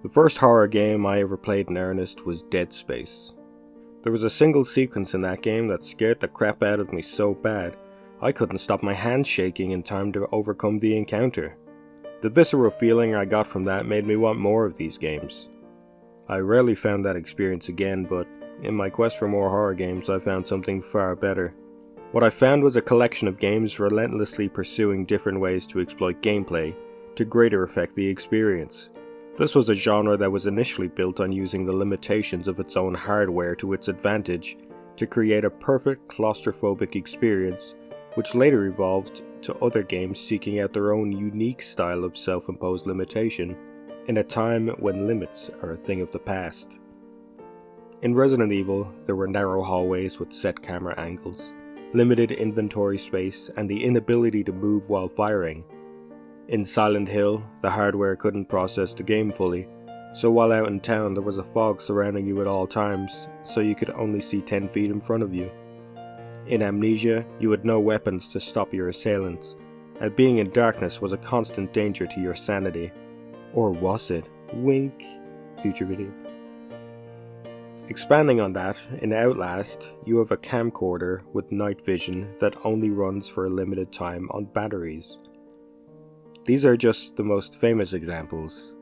The first horror game I ever played in earnest was Dead Space. There was a single sequence in that game that scared the crap out of me so bad, I couldn't stop my hands shaking in time to overcome the encounter. The visceral feeling I got from that made me want more of these games. I rarely found that experience again, but in my quest for more horror games I found something far better. What I found was a collection of games relentlessly pursuing different ways to exploit gameplay to greater affect the experience. This was a genre that was initially built on using the limitations of its own hardware to its advantage to create a perfect claustrophobic experience, which later evolved to other games seeking out their own unique style of self-imposed limitation in a time when limits are a thing of the past. In Resident Evil, there were narrow hallways with set camera angles, limited inventory space, and the inability to move while firing. In Silent Hill, the hardware couldn't process the game fully, so while out in town there was a fog surrounding you at all times, so you could only see 10 feet in front of you. In Amnesia, you had no weapons to stop your assailants, and being in darkness was a constant danger to your sanity. Or was it? Wink. Future video. Expanding on that, in Outlast, you have a camcorder with night vision that only runs for a limited time on batteries. These are just the most famous examples,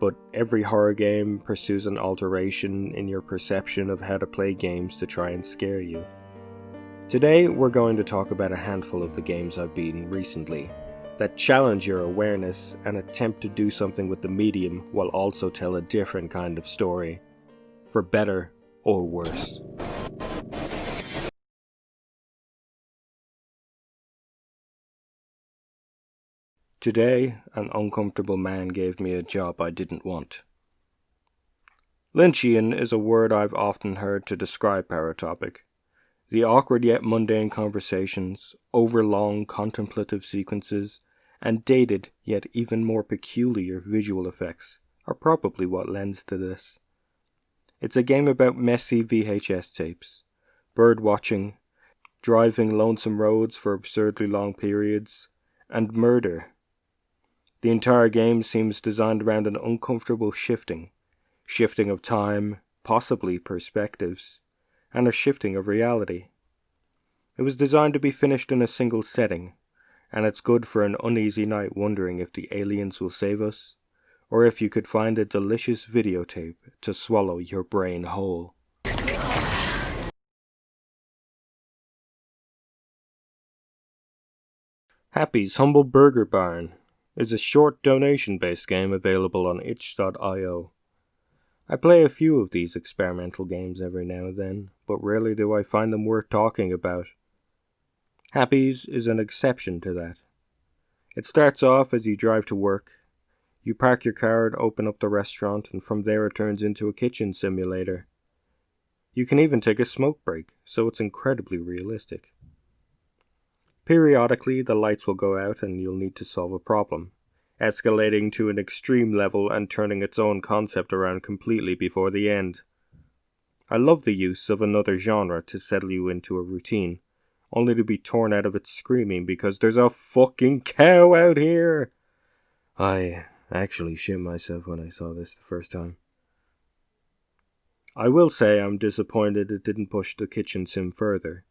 but every horror game pursues an alteration in your perception of how to play games to try and scare you. Today we're going to talk about a handful of the games I've beaten recently that challenge your awareness and attempt to do something with the medium while also tell a different kind of story, for better or worse. Today, an uncomfortable man gave me a job I didn't want. Lynchian is a word I've often heard to describe Paratopic. The awkward yet mundane conversations, overlong contemplative sequences, and dated yet even more peculiar visual effects are probably what lends to this. It's a game about messy VHS tapes, bird watching, driving lonesome roads for absurdly long periods, and murder. The entire game seems designed around an uncomfortable shifting of time, possibly perspectives, and a shifting of reality. It was designed to be finished in a single setting, and it's good for an uneasy night wondering if the aliens will save us, or if you could find a delicious videotape to swallow your brain whole. Happy's Humble Burger Barn is a short donation-based game available on itch.io. I play a few of these experimental games every now and then, but rarely do I find them worth talking about. Happy's is an exception to that. It starts off as you drive to work. You park your car and open up the restaurant, and from there it turns into a kitchen simulator. You can even take a smoke break, so it's incredibly realistic. Periodically, the lights will go out and you'll need to solve a problem, escalating to an extreme level and turning its own concept around completely before the end. I love the use of another genre to settle you into a routine, only to be torn out of it screaming because there's a fucking cow out here! I actually shit myself when I saw this the first time. I will say I'm disappointed it didn't push the kitchen sim further,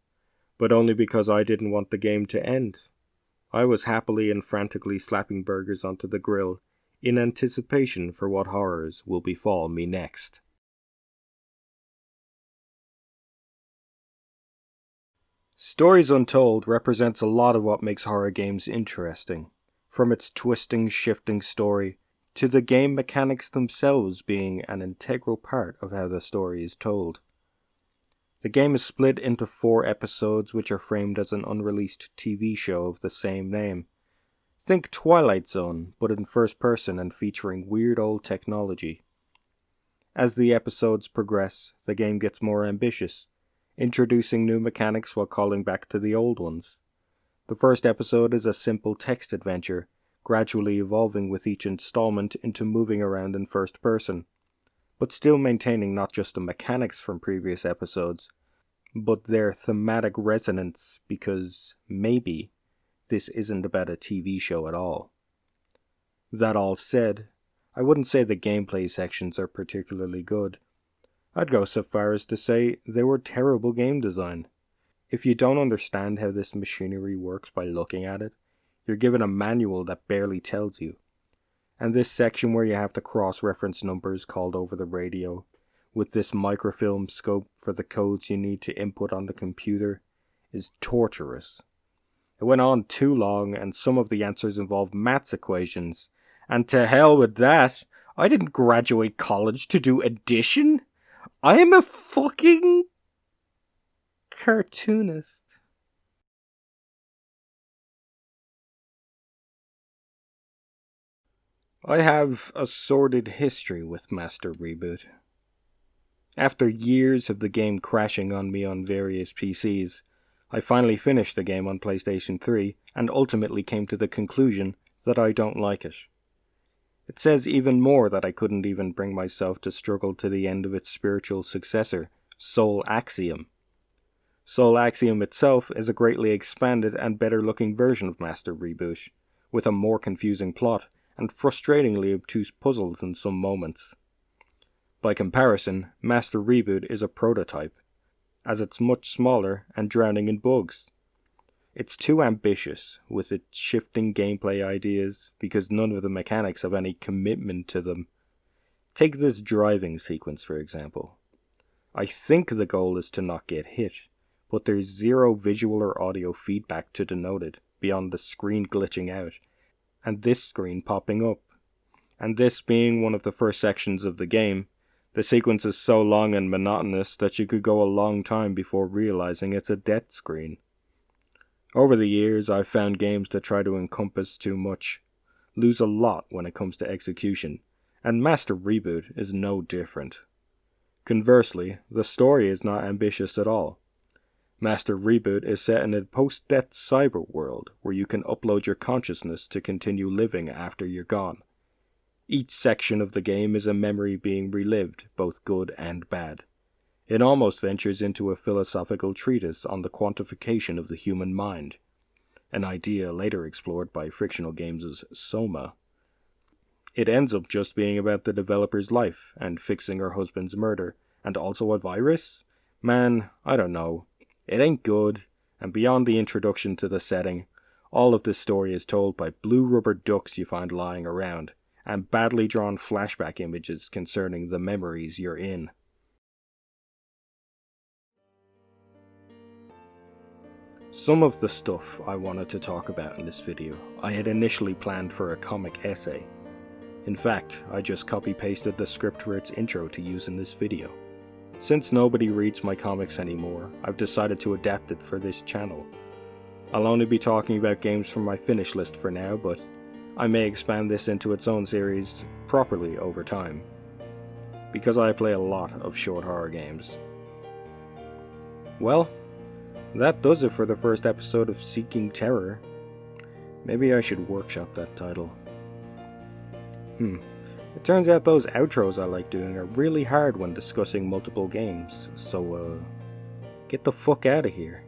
but only because I didn't want the game to end. I was happily and frantically slapping burgers onto the grill in anticipation for what horrors will befall me next. Stories Untold represents a lot of what makes horror games interesting, from its twisting, shifting story to the game mechanics themselves being an integral part of how the story is told. The game is split into 4 episodes which are framed as an unreleased TV show of the same name. Think Twilight Zone, but in first person and featuring weird old technology. As the episodes progress, the game gets more ambitious, introducing new mechanics while calling back to the old ones. The first episode is a simple text adventure, gradually evolving with each installment into moving around in first person, but still maintaining not just the mechanics from previous episodes, but their thematic resonance, because maybe this isn't about a TV show at all. That all said, I wouldn't say the gameplay sections are particularly good. I'd go so far as to say they were terrible game design. If you don't understand how this machinery works by looking at it, you're given a manual that barely tells you. And this section where you have to cross-reference numbers called over the radio, with this microfilm scope for the codes you need to input on the computer, is torturous. It went on too long, and some of the answers involved maths equations. And to hell with that, I didn't graduate college to do addition. I am a fucking cartoonist. I have a sordid history with Master Reboot. After years of the game crashing on me on various PCs, I finally finished the game on PlayStation 3 and ultimately came to the conclusion that I don't like it. It says even more that I couldn't even bring myself to struggle to the end of its spiritual successor, Soul Axiom. Soul Axiom itself is a greatly expanded and better looking version of Master Reboot, with a more confusing plot and frustratingly obtuse puzzles in some moments. By comparison, Master Reboot is a prototype, as it's much smaller and drowning in bugs. It's too ambitious with its shifting gameplay ideas because none of the mechanics have any commitment to them. Take this driving sequence for example. I think the goal is to not get hit, but there's zero visual or audio feedback to denote it beyond the screen glitching out, and this screen popping up. And this being one of the first sections of the game, the sequence is so long and monotonous that you could go a long time before realizing it's a death screen. Over the years, I've found games that try to encompass too much lose a lot when it comes to execution, and Master Reboot is no different. Conversely, the story is not ambitious at all. Master Reboot is set in a post-death cyber world where you can upload your consciousness to continue living after you're gone. Each section of the game is a memory being relived, both good and bad. It almost ventures into a philosophical treatise on the quantification of the human mind, an idea later explored by fictional games' Soma. It ends up just being about the developer's life and fixing her husband's murder, and also a virus? Man, I don't know. It ain't good, and beyond the introduction to the setting, all of this story is told by blue rubber ducks you find lying around, and badly drawn flashback images concerning the memories you're in. Some of the stuff I wanted to talk about in this video, I had initially planned for a comic essay. In fact, I just copy-pasted the script for its intro to use in this video. Since nobody reads my comics anymore, I've decided to adapt it for this channel. I'll only be talking about games from my finish list for now, but I may expand this into its own series properly over time, because I play a lot of short horror games. Well, that does it for the first episode of Seeking Terror. Maybe I should workshop that title. It turns out those outros I like doing are really hard when discussing multiple games, so get the fuck out of here.